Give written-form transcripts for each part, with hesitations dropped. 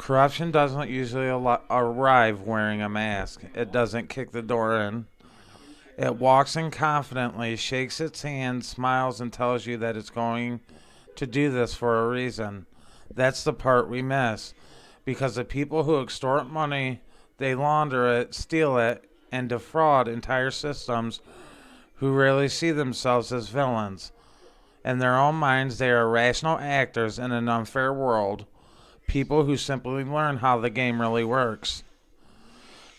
Corruption doesn't usually arrive wearing a mask. It doesn't kick the door in. It walks in confidently, shakes its hand, smiles, and tells you that it's going to do this for a reason. That's the part we miss. Because the people who extort money, they launder it, steal it, and defraud entire systems who rarely see themselves as villains. In their own minds, they are rational actors in an unfair world, people who simply learn how the game really works.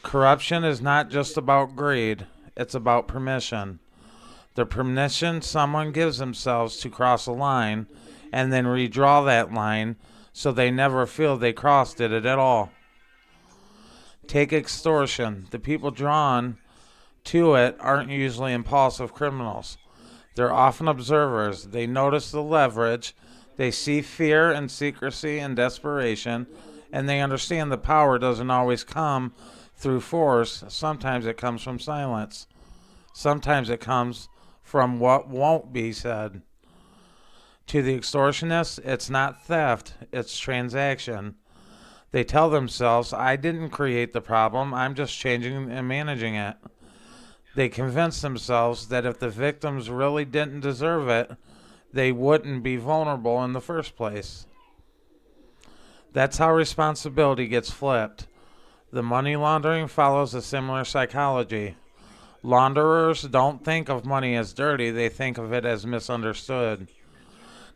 Corruption is not just about greed, it's about permission. The permission someone gives themselves to cross a line and then redraw that line so they never feel they crossed it at all. Take extortion. The people drawn to it aren't usually impulsive criminals. They're often observers. They notice the leverage, they see fear and secrecy and desperation, and they understand the power doesn't always come through force. Sometimes it comes from silence. Sometimes it comes from what won't be said. To the extortionists, it's not theft, it's transaction. They tell themselves, I didn't create the problem, I'm just changing and managing it. They convince themselves that if the victims really didn't deserve it, they wouldn't be vulnerable in the first place. That's how responsibility gets flipped. The money laundering follows a similar psychology. Launderers don't think of money as dirty, they think of it as misunderstood.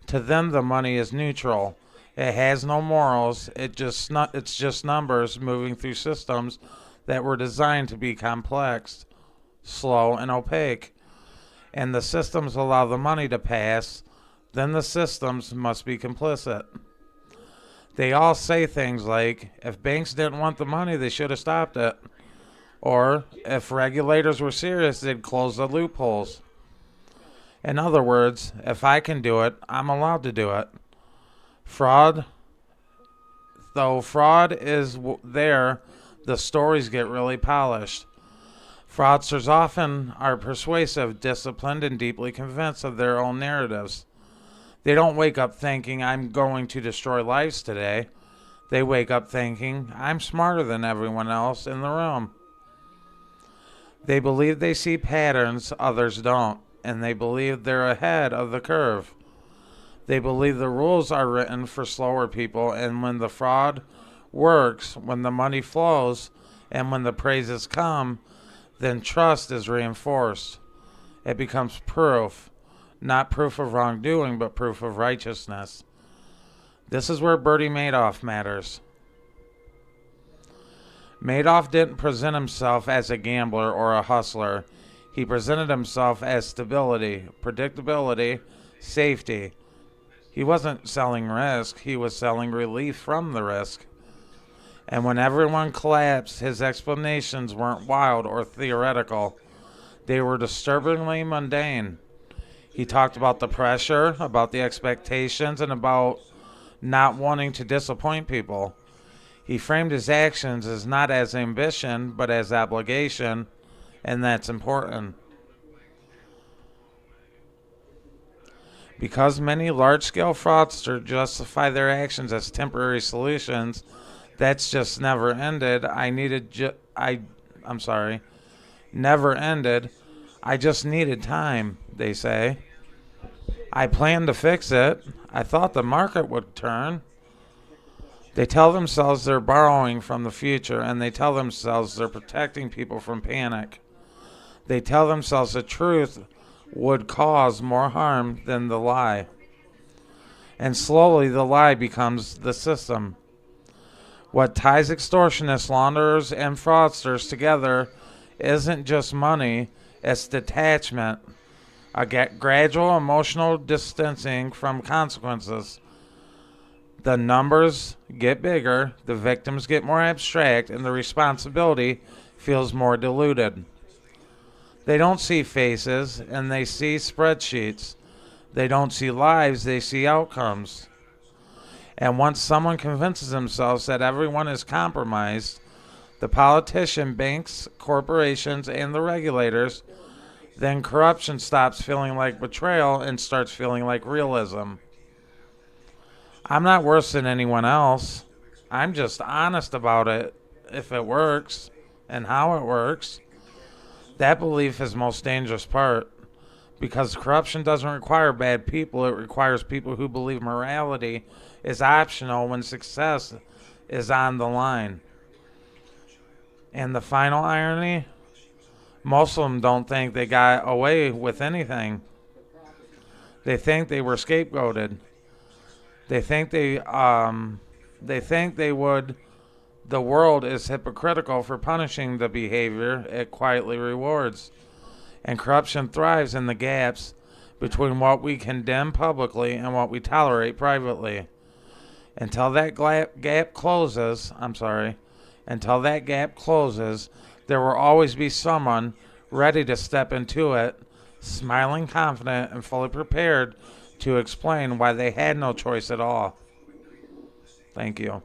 To them, the money is neutral. It has no morals, it's just numbers moving through systems that were designed to be complex, slow, and opaque. And the systems allow the money to pass, then the systems must be complicit. They all say things like, if banks didn't want the money, they should have stopped it. Or, if regulators were serious, they'd close the loopholes. In other words, if I can do it, I'm allowed to do it. Though fraud is there, the stories get really polished. Fraudsters often are persuasive, disciplined, and deeply convinced of their own narratives. They don't wake up thinking, I'm going to destroy lives today. They wake up thinking, I'm smarter than everyone else in the room. They believe they see patterns others don't, and they believe they're ahead of the curve. They believe the rules are written for slower people, and when the fraud works, when the money flows, and when the praises come, then trust is reinforced. It becomes proof, not proof of wrongdoing, but proof of righteousness. This is where Bernie Madoff matters. Madoff didn't present himself as a gambler or a hustler. He presented himself as stability, predictability, safety. He wasn't selling risk, he was selling relief from the risk. And when everyone collapsed, his explanations weren't wild or theoretical. They were disturbingly mundane. He talked about the pressure, about the expectations, and about not wanting to disappoint people. He framed his actions as not as ambition, but as obligation, and that's important. Because many large-scale fraudsters justify their actions as temporary solutions, that's just never ended. Never ended. I just needed time, they say. I planned to fix it. I thought the market would turn. They tell themselves they're borrowing from the future, and they tell themselves they're protecting people from panic. They tell themselves the truth would cause more harm than the lie. And slowly the lie becomes the system. What ties extortionists, launderers, and fraudsters together isn't just money, it's detachment, a gradual emotional distancing from consequences. The numbers get bigger, the victims get more abstract, and the responsibility feels more diluted. They don't see faces, and they see spreadsheets. They don't see lives, they see outcomes. And once someone convinces themselves that everyone is compromised, the politician, banks, corporations, and the regulators, then corruption stops feeling like betrayal and starts feeling like realism. I'm not worse than anyone else. I'm just honest about it if it works and how it works. That belief is the most dangerous part because corruption doesn't require bad people. It requires people who believe morality is optional when success is on the line. And the final irony, most of them don't think they got away with anything. They think they were scapegoated. They think they would. The world is hypocritical for punishing the behavior it quietly rewards. And corruption thrives in the gaps between what we condemn publicly and what we tolerate privately. Until that gap closes, until that gap closes, there will always be someone ready to step into it, smiling confident and fully prepared to explain why they had no choice at all. Thank you.